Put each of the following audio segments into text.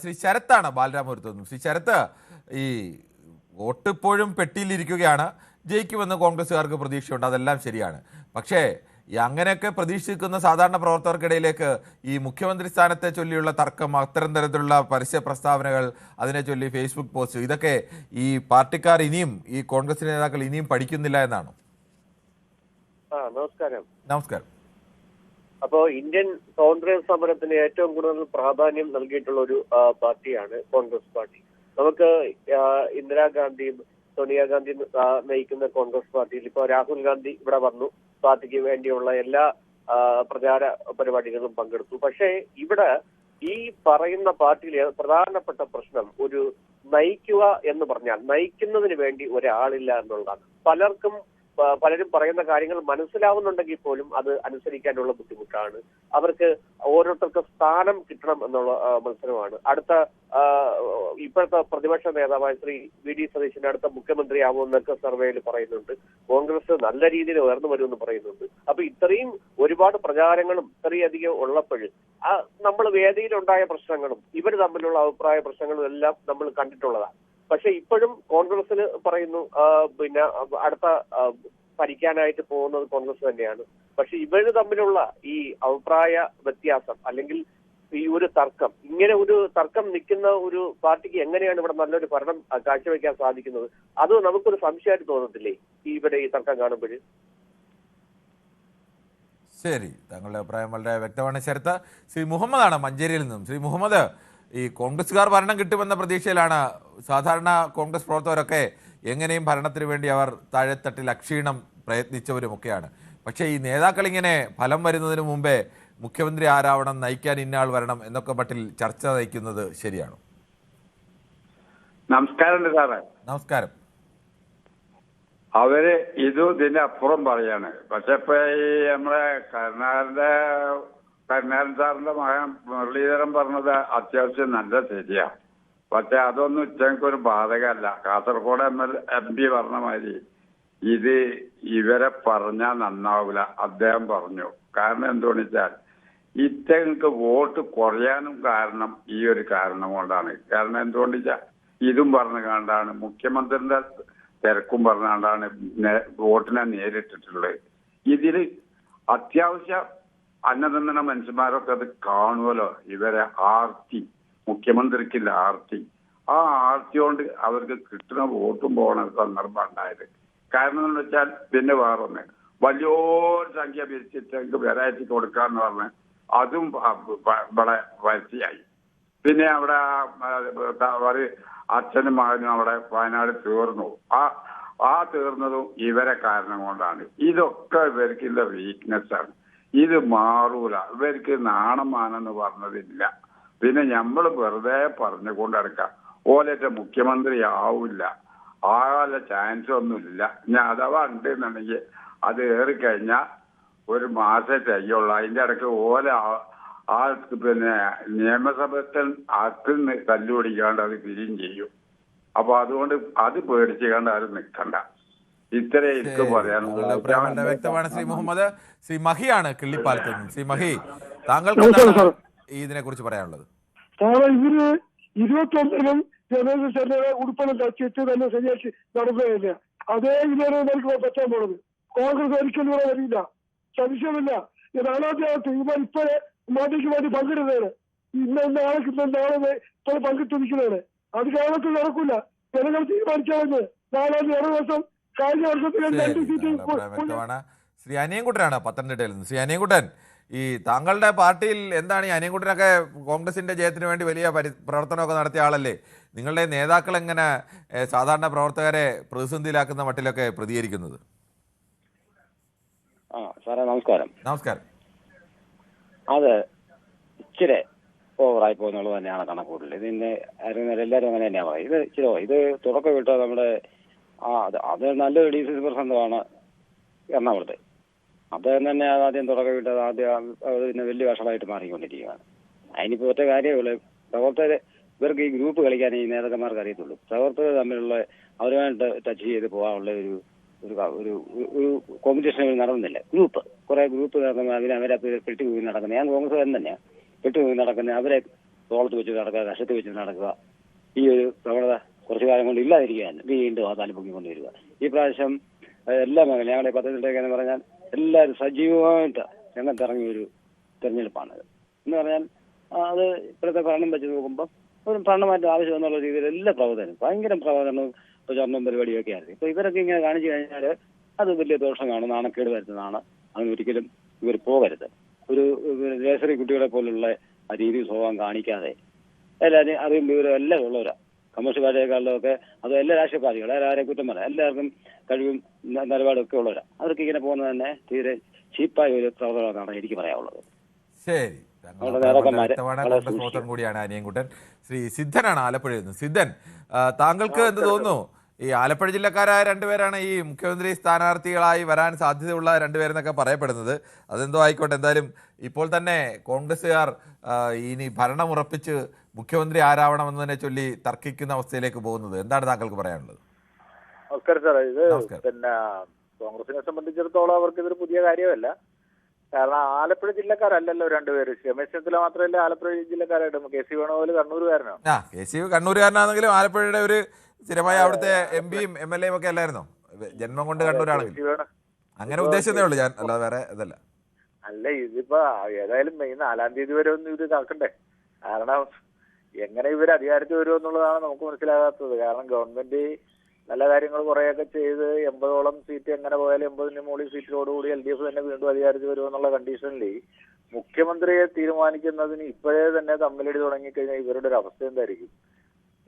ശ്രീ ശരത്താണ് ബാലരാമപുരത്ത് നിന്നും. ശ്രീ ശരത്ത്, ഈ വോട്ട് ഇപ്പോഴും പെട്ടിയിലിരിക്കുകയാണ്. ജയിക്കുമെന്ന് കോൺഗ്രസ്സുകാർക്ക് പ്രതീക്ഷയുണ്ട്, അതെല്ലാം ശരിയാണ്. പക്ഷേ ഈ അങ്ങനെയൊക്കെ പ്രതീക്ഷിക്കുന്ന സാധാരണ പ്രവർത്തകർക്കിടയിലേക്ക് ഈ മുഖ്യമന്ത്രി സ്ഥാനത്തെ ചൊല്ലിയുള്ള തർക്കം, അത്തരം തരത്തിലുള്ള പരസ്യ പ്രസ്താവനകൾ, അതിനെ ചൊല്ലി ഫേസ്ബുക്ക് പോസ്റ്റ്, ഇതൊക്കെ ഈ പാർട്ടിക്കാർ ഇനിയും, ഈ കോൺഗ്രസ് നേതാക്കൾ ഇനിയും പഠിക്കുന്നില്ല എന്നാണ്. നമസ്കാരം. നമസ്കാരം. അപ്പോ ഇന്ത്യൻ കോൺഗ്രസ് സമരത്തിന് ഏറ്റവും കൂടുതൽ പ്രാധാന്യം നൽകിയിട്ടുള്ള ഒരു പാർട്ടിയാണ് കോൺഗ്രസ് പാർട്ടി. നമുക്ക് ഇന്ദിരാഗാന്ധിയും സോണിയാഗാന്ധിയും നയിക്കുന്ന കോൺഗ്രസ് പാർട്ടിയിൽ ഇപ്പോ രാഹുൽ ഗാന്ധി ഇവിടെ വന്നു, പാർട്ടിക്ക് വേണ്ടിയുള്ള എല്ലാ പ്രചാര പരിപാടികളും പങ്കെടുത്തു. പക്ഷേ ഇവിടെ ഈ പറയുന്ന പാർട്ടിയിലെ പ്രധാനപ്പെട്ട പ്രശ്നം ഒരു നയിക്കുക എന്ന് പറഞ്ഞാൽ നയിക്കുന്നതിന് വേണ്ടി ഒരാളില്ല എന്നുള്ളതാണ്. പലരും പറയുന്ന കാര്യങ്ങൾ മനസ്സിലാവുന്നുണ്ടെങ്കിൽ പോലും അത് അനുസരിക്കാനുള്ള ബുദ്ധിമുട്ടാണ്. അവർക്ക് ഓരോരുത്തർക്ക് സ്ഥാനം കിട്ടണം എന്നുള്ള മത്സരമാണ്. ഇപ്പോഴത്തെ പ്രതിപക്ഷ നേതാവായ ശ്രീ വി.ഡി. സതീശൻ അടുത്ത മുഖ്യമന്ത്രിയാവുമെന്നൊക്കെ സർവേയിൽ പറയുന്നുണ്ട്. കോൺഗ്രസ് നല്ല രീതിയിൽ ഉയർന്നു വരുമെന്ന് പറയുന്നുണ്ട്. അപ്പൊ ഇത്രയും ഒരുപാട് പ്രചാരങ്ങളും ഇത്രയധികം ഉള്ളപ്പോൾ നമ്മൾ വേദിയിലുണ്ടായ പ്രശ്നങ്ങളും ഇവർ തമ്മിലുള്ള അഭിപ്രായ പ്രശ്നങ്ങളും എല്ലാം നമ്മൾ കണ്ടിട്ടുള്ളതാണ്. പക്ഷെ ഇപ്പോഴും കോൺഗ്രസിൽ പറയുന്നു പിന്നെ അടുത്ത ഭരിക്കാനായിട്ട് പോകുന്നത് കോൺഗ്രസ് തന്നെയാണ്. പക്ഷെ ഇവര് തമ്മിലുള്ള ഈ അഭിപ്രായ വ്യത്യാസം അല്ലെങ്കിൽ ഈ ഒരു തർക്കം, ഇങ്ങനെ ഒരു തർക്കം നിൽക്കുന്ന ഒരു പാർട്ടിക്ക് എങ്ങനെയാണ് ഇവിടെ നല്ലൊരു ഭരണം കാഴ്ചവെക്കാൻ സാധിക്കുന്നത്? അത് നമുക്കൊരു സംശയമായിട്ട് തോന്നത്തില്ലേ ഇവിടെ ഈ തർക്കം കാണുമ്പോൾ? ശരി, താങ്കളുടെ അഭിപ്രായം വളരെ വ്യക്തമാണ് ശരത്ത്. ശ്രീ മുഹമ്മദാണ് മഞ്ചേരിയിൽ നിന്നും. ശ്രീ മുഹമ്മദ്, ഈ കോൺഗ്രസ്സുകാർ ഭരണം കിട്ടുമെന്ന പ്രതീക്ഷയിലാണ് സാധാരണ കോൺഗ്രസ് പ്രവർത്തകരൊക്കെ. എങ്ങനെയും ഭരണത്തിന് വേണ്ടി അവർ താഴെത്തട്ടിൽ അക്ഷീണം പ്രയത്നിച്ചവരുമൊക്കെയാണ്. പക്ഷേ ഈ നേതാക്കൾ ഇങ്ങനെ ഫലം വരുന്നതിന് മുമ്പേ മുഖ്യമന്ത്രി ആരാവണം, നയിക്കാൻ ഇന്നയാൾ വരണം എന്നൊക്കെ മട്ടിൽ ചർച്ച നയിക്കുന്നത് ശരിയാണോ? നമസ്കാരം സാറേ. നമസ്കാരം. അവര് ഇതിന്റെ അപ്പുറം പറയാണ്. പക്ഷെ ഇപ്പൊ ഈ നമ്മളെ കരുണാകരൻ സാറിന്റെ മകൻ മുരളീധരൻ പറഞ്ഞത് അത്യാവശ്യം നല്ല ശരിയാ. പക്ഷെ അതൊന്നും ഉച്ചയ്ക്കൊരു ബാധകമല്ല. കാസർഗോഡ് എം.പി പറഞ്ഞ മാതിരി ഇത് ഇവരെ പറഞ്ഞാൽ നന്നാവില്ല, അദ്ദേഹം പറഞ്ഞു. കാരണം എന്തുകൊണ്ടെന്ന് വെച്ചാൽ ഇത്തങ്ങൾക്ക് വോട്ട് കുറയാനും കാരണം ഈ ഒരു കാരണം കൊണ്ടാണ്. കാരണം എന്തുകൊണ്ടെന്ന് വെച്ചാൽ ഇതും പറഞ്ഞു കണ്ടാണ്, മുഖ്യമന്ത്രിന്റെ തിരക്കും പറഞ്ഞാണ്ടാണ് വോട്ടിനെ നേരിട്ടിട്ടുള്ളത്. ഇതിൽ അത്യാവശ്യം അന്നതന്ന മനുഷ്യന്മാരൊക്കെ അത് കാണുമല്ലോ, ഇവരെ ആർത്തി, മുഖ്യമന്ത്രിക്കില്ല ആർത്തി. ആ ആർത്തി കൊണ്ട് അവർക്ക് കിട്ടുന്ന വോട്ടും പോകണ സന്ദർഭം ഉണ്ടായത്. കാരണം എന്ന് വെച്ചാൽ പിന്നെ വേറൊന്ന്, വലിയൊരു സംഖ്യ പിരിച്ചിട്ട് വെറൈറ്റി കൊടുക്കാന്ന് പറഞ്ഞ് അതും ഇവിടെ വരച്ചിയായി. പിന്നെ അവിടെ ഒരു അച്ഛനും മകനും അവിടെ വയനാട് തീർന്നു. ആ തീർന്നതും ഇവരെ കാരണം കൊണ്ടാണ്. ഇതൊക്കെ ഇവർക്കുള്ള വീക്ക്നെസ് ആണ്. ഇത് മാറൂല. ഇവർക്ക് നാണം മാനെന്ന് പറഞ്ഞതില്ല. പിന്നെ നമ്മൾ വെറുതെ പറഞ്ഞുകൊണ്ടിടക്കാം. ഓലേറ്റ മുഖ്യമന്ത്രി ആവില്ല, ആകാല ചാൻസ് ഒന്നുമില്ല. ഞാൻ അഥവാ ഉണ്ടെന്നുണ്ടെങ്കിൽ അത് ഏറിക്കഴിഞ്ഞാൽ ഒരു മാസം ചെയ്യുള്ളൂ. അതിന്റെ ഇടയ്ക്ക് പിന്നെ നിയമസഭത്തിൽ ആക്കിൽ തല്ലുപിടിക്കാണ്ട് അത് പിരിയും ചെയ്യും. അപ്പൊ അതുകൊണ്ട് അത് പേടിച്ചുകൊണ്ട് ആരും നിൽക്കണ്ട. ഇത്രേ എനിക്ക് പറയാനുള്ളത്. വ്യക്തമാണ് ശ്രീ മുഹമ്മദ്. ശ്രീ മഹിയാണ് കിള്ളിപ്പാലത്ത് നിന്ന്. ശ്രീ മഹി, താങ്കൾക്ക് ഇതിനെ കുറിച്ച് പറയാനുള്ളത്? ഇവര് 21-നും രമേശ് ചെന്നിത്തല ഉടുപ്പെല്ലാം തച്ചിട്ട് തന്നെ ശരിയാക്കി നടത്തുകയില്ല. അതേ ഇതുവരെ നമുക്ക് പറ്റാൻ പോണത്. കോൺഗ്രസ് ഒരിക്കലും ഇവിടെ വരില്ല, സംശയമില്ല. നാലാമത്തെ ഇവർ ഇപ്പോഴേ മാറ്റിക്ക് വേണ്ടി പങ്കിടുന്നതാണ്. നാളെ ഇപ്പോൾ പങ്കിട്ടിരിക്കുന്നതാണ്. അത് കേരളത്തിൽ നടക്കില്ല. ജനങ്ങൾ തീരുമാനിച്ചാൽ 4 ദിവസം കഴിഞ്ഞ വർഷത്തിൽ. ശ്രീ അനിയൻകുട്ടനാണ് പത്തനംതിട്ടയിൽ നിന്ന്. ശ്രീ അനിയൻകുട്ടൻ, ഈ താങ്കളുടെ പാർട്ടിയിൽ എന്താണ് ഈ അനിയൻകുട്ടനൊക്കെ കോൺഗ്രസിന്റെ ജയത്തിന് വേണ്ടി വലിയ പ്രവർത്തനമൊക്കെ നടത്തിയ ആളല്ലേ? നിങ്ങളുടെ നേതാക്കൾ എങ്ങനെ സാധാരണ പ്രവർത്തകരെ പ്രതിസന്ധിയിലാക്കുന്ന മട്ടിലൊക്കെ പ്രതികരിക്കുന്നത്? സാറേ നമസ്കാരം. നമസ്കാരം. അത് ഇച്ചിരി ഓവറായി പോകുന്നുള്ളത് തന്നെയാണ് കണക്കൂട്ടൽ. ഇതിന്റെ എല്ലാവരും അങ്ങനെ തന്നെയാണ് പറയുന്നത്. ഇത് തുടക്കം വിട്ട നമ്മുടെ അത് നല്ലൊരു ഡീസൽ പ്രസംഗമാണ് എറണാകുളത്ത്. അദ്ദേഹം തന്നെ ആദ്യം തുടക്കം വിട്ടത് പിന്നെ വലിയ വഷളായിട്ട് മാറിക്കൊണ്ടിരിക്കുകയാണ്. അതിനിപ്പോ ഒറ്റ കാര്യമുള്ളൂ, പ്രവർത്തകർ ഇവർക്ക് ഈ ഗ്രൂപ്പ് കളിക്കാൻ ഈ നേതാക്കന്മാർക്ക് അറിയത്തുള്ളൂ. പ്രവർത്തകർ തമ്മിലുള്ള അവരുമായിട്ട് ടച്ച് ചെയ്ത് പോകാനുള്ള ഒരു കോമ്പറ്റീഷൻ നടക്കുന്നില്ല. കുറെ ഗ്രൂപ്പ് നടക്കുന്ന അവരെ പെട്ടുപോയി നടക്കുന്നത്. ഞാൻ കോൺഗ്രസ് തന്നെയാണ് പെട്ടുപോയി നടക്കുന്നത്. അവരെ തോളത്ത് വെച്ച് നടക്കുക, കഷത്ത് വെച്ച് നടക്കുക, ഈ ഒരു പ്രവണത കുറച്ചു കാലം കൊണ്ട് ഇല്ലാതിരിക്കാൻ വീണ്ടും ആ തലപ്പൊക്കിക്കൊണ്ടുവരിക. ഈ പ്രാവശ്യം എല്ലാ മേഖല ഞങ്ങളുടെ പദ്ധതിയിലേക്കെന്ന് പറഞ്ഞാൽ എല്ലാവരും സജീവമായിട്ട് രംഗത്തിറങ്ങിയ ഒരു തെരഞ്ഞെടുപ്പാണിത്. എന്ന് പറഞ്ഞാൽ അത് ഇപ്പോഴത്തെ ഭരണം വെച്ച് നോക്കുമ്പോൾ ഒരു ഭരണമാറ്റം ആവശ്യം എന്നുള്ള രീതിയിൽ എല്ലാ പ്രവർത്തനം ഭയങ്കര പ്രവർത്തനവും പ്രചാരണവും പരിപാടിയൊക്കെ ആയിരുന്നു. ഇപ്പൊ ഇവരൊക്കെ ഇങ്ങനെ കാണിച്ചു കഴിഞ്ഞാൽ അത് വലിയ ദോഷമാണ്, നാണക്കേട് വരുന്നതാണ്. അങ്ങനെ ഒരിക്കലും ഇവർ പോകരുത്. ഒരു നഴ്സറി കുട്ടികളെ പോലുള്ള ആ രീതി സ്വഭാവം കാണിക്കാതെ എല്ലാവരും അറിയും വിവരം എല്ലാം ഉള്ളവരാ. കമ്മ്യൂണിസ്റ്റ് പാർട്ടിയെക്കാളിലൊക്കെ അത് എല്ലാ രാഷ്ട്രീയ പാർട്ടികളും എല്ലാവരെയും കുറ്റം പറയാം, എല്ലാവർക്കും കഴിവും നിലപാടൊക്കെ ഉള്ളവരാ. അവർക്ക് ഇങ്ങനെ പോകുന്നത് തന്നെ തീരെ ചീപ്പായ ഒരു പ്രവർത്തനമാണ് എനിക്ക് പറയാനുള്ളത്. ശരി, പ്രവർത്തനം കൂടിയാണ് അനിയൻകുട്ടൻ. ശ്രീ സിദ്ധനാണ് ആലപ്പുഴയിൽ നിന്ന്. സിദ്ധൻ, താങ്കൾക്ക് എന്ത് തോന്നുന്നു? ഈ ആലപ്പുഴ ജില്ലക്കാരായ രണ്ടുപേരാണ് ഈ മുഖ്യമന്ത്രി സ്ഥാനാർത്ഥികളായി വരാൻ സാധ്യതയുള്ള രണ്ടുപേരെന്നൊക്കെ പറയപ്പെടുന്നത്. അതെന്തോ ആയിക്കോട്ടെ, എന്തായാലും ഇപ്പോൾ തന്നെ കോൺഗ്രസ്സുകാർ ഇനി ഭരണം ഉറപ്പിച്ച് മുഖ്യമന്ത്രി ആരാവണമെന്നതിനെ ചൊല്ലി തർക്കിക്കുന്ന അവസ്ഥയിലേക്ക് പോകുന്നത്. എന്താണ് താങ്കൾക്ക് പറയാനുള്ളത്? നമസ്കാരം സാറേ. ഇത് പിന്നെ കോൺഗ്രസിനെ സംബന്ധിച്ചിടത്തോളം അവർക്ക് ഇതൊരു പുതിയ കാര്യമല്ല. കാരണം ആലപ്പുഴ ജില്ലക്കാരല്ലല്ലോ രണ്ടുപേര്. രമേശ് ചെന്നിത്തല മാത്രമല്ല ആലപ്പുഴ ജില്ലക്കാരായിട്ട്. KC വേണുഗോപാൽ കണ്ണൂരുകാരനാണ്. KC കണ്ണൂരുകാരനാണെങ്കിലും ആലപ്പുഴയുടെ ഒരു സ്ഥിരമായ അവിടുത്തെ MPയും MLAയും ഒക്കെ അല്ലായിരുന്നോ? ജന്മം കൊണ്ട് കണ്ണൂരാണെങ്കിൽ അങ്ങനെ ഉദ്ദേശിച്ചതേ ഉള്ളൂ ഞാൻ, അല്ലാതെ വേറെ ഇതല്ല. അല്ല, ഇതിപ്പോ ഏതായാലും മെയ് 4-ാം തീയതി വരെ ഒന്നും ഇത് കാക്കണ്ടേ. കാരണം എങ്ങനെ ഇവർ അധികാരത്തിൽ വരുമെന്നുള്ളതാണ് നമുക്ക് മനസ്സിലാകാത്തത്. കാരണം ഗവൺമെന്റ് നല്ല കാര്യങ്ങൾ കുറേയൊക്കെ ചെയ്ത് 80ഓളം സീറ്റ് എങ്ങനെ പോയാലും 80ന് മുകളിൽ സീറ്റിലോടുകൂടി LDF തന്നെ വീണ്ടും അധികാരത്തിൽ വരുമെന്നുള്ള കണ്ടീഷനിൽ മുഖ്യമന്ത്രിയെ തീരുമാനിക്കുന്നതിന് ഇപ്പോഴേ തന്നെ തമ്മിലടി തുടങ്ങിക്കഴിഞ്ഞാൽ ഇവരുടെ ഒരു അവസ്ഥ എന്തായിരിക്കും?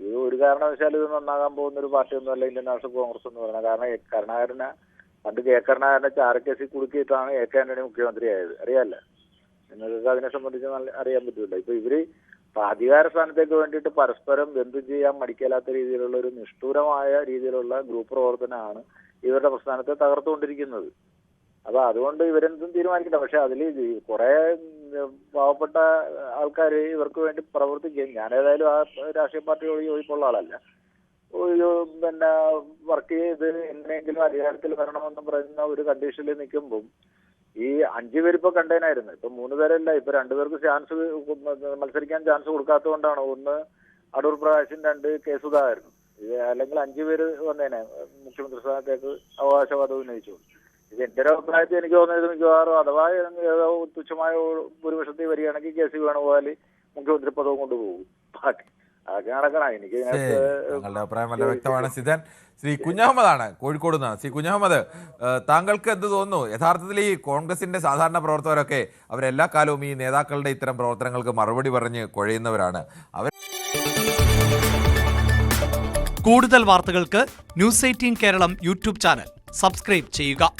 ഇത് ഒരു കാരണവശാലും ഇത് നന്നാകാൻ പോകുന്ന ഒരു പാർട്ടിയൊന്നുമല്ല ഇന്ത്യൻ നാഷണൽ കോൺഗ്രസ് എന്ന് പറയുന്നത്. കാരണം കരുണാകരനെ പണ്ട് കരുണാകരനെ ചാരക്കേസിൽ കുടുക്കിയിട്ടാണ് ആന്റണി മുഖ്യമന്ത്രിയായത്. അറിയാല്ല, നിങ്ങൾക്ക് അതിനെ സംബന്ധിച്ച് നല്ല അറിയാൻ പറ്റില്ല. ഇപ്പൊ ഇവര് അധികാര സ്ഥാനത്തേക്ക് വേണ്ടിയിട്ട് പരസ്പരം ബന്ധം ചെയ്യാൻ മടിക്കാത്ത രീതിയിലുള്ള ഒരു നിഷ്ഠൂരമായ രീതിയിലുള്ള ഗ്രൂപ്പ് പ്രവർത്തനമാണ് ഇവരുടെ പ്രസ്ഥാനത്തെ തകർത്തുകൊണ്ടിരിക്കുന്നത്. അപ്പൊ അതുകൊണ്ട് ഇവരെന്തും തീരുമാനിക്കട്ടെ. പക്ഷെ അതിൽ കുറെ പാവപ്പെട്ട ആൾക്കാർ ഇവർക്ക് വേണ്ടി പ്രവർത്തിക്കുകയും, ഞാൻ ഏതായാലും ആ രാഷ്ട്രീയ പാർട്ടിയോട് യോജിപ്പുള്ള ആളല്ല, പിന്നെ വർക്ക് ചെയ്ത് എങ്ങനെയെങ്കിലും അധികാരത്തിൽ വരണമെന്ന് പറയുന്ന ഒരു കണ്ടീഷനിൽ നിൽക്കുമ്പം ഈ 5 പേരിപ്പോ കണ്ടേനായിരുന്നു. ഇപ്പൊ 3 പേരല്ല, ഇപ്പൊ 2 പേർക്ക് ചാൻസ് മത്സരിക്കാൻ ചാൻസ് കൊടുക്കാത്തത് കൊണ്ടാണ്. ഒന്ന് അടൂർ പ്രകാശൻ, 2 K സുധാകരൻ. ഇത് അല്ലെങ്കിൽ 5 പേര് വന്നേനെ മുഖ്യമന്ത്രി സ്ഥാനത്തേക്ക് അവകാശവാദം ഉന്നയിച്ചു. ഇത് എന്റെ ഒരു അഭിപ്രായത്തിൽ എനിക്ക് തോന്നുന്നത് മിക്കവാറും അഥവാ ഏതോ തുച്ഛമായ ഭൂരിപക്ഷത്തിൽ വരികയാണെങ്കിൽ KC വേണുഗോപാൽ മുഖ്യമന്ത്രി പദവും കൊണ്ടുപോകും. പാർട്ടി അതൊക്കെ നടക്കണം. എനിക്ക് താങ്കളുടെ അഭിപ്രായം വളരെ വ്യക്തമാണ്. സിദ്ധൻ, ശ്രീ കുഞ്ഞഹമ്മദാണ് കോഴിക്കോട് നിന്നാണ്. ശ്രീ കുഞ്ഞഹമ്മദ്, താങ്കൾക്ക് എന്ത് തോന്നുന്നു? യഥാർത്ഥത്തിൽ ഈ കോൺഗ്രസിന്റെ സാധാരണ പ്രവർത്തകരൊക്കെ അവരെല്ലാ കാലവും ഈ നേതാക്കളുടെ ഇത്തരം പ്രവർത്തനങ്ങൾക്ക് മറുപടി പറഞ്ഞ് കുഴയുന്നവരാണ്. കൂടുതൽ വാർത്തകൾക്ക് News 18 Keralam YouTube channel subscribe ചെയ്യുക.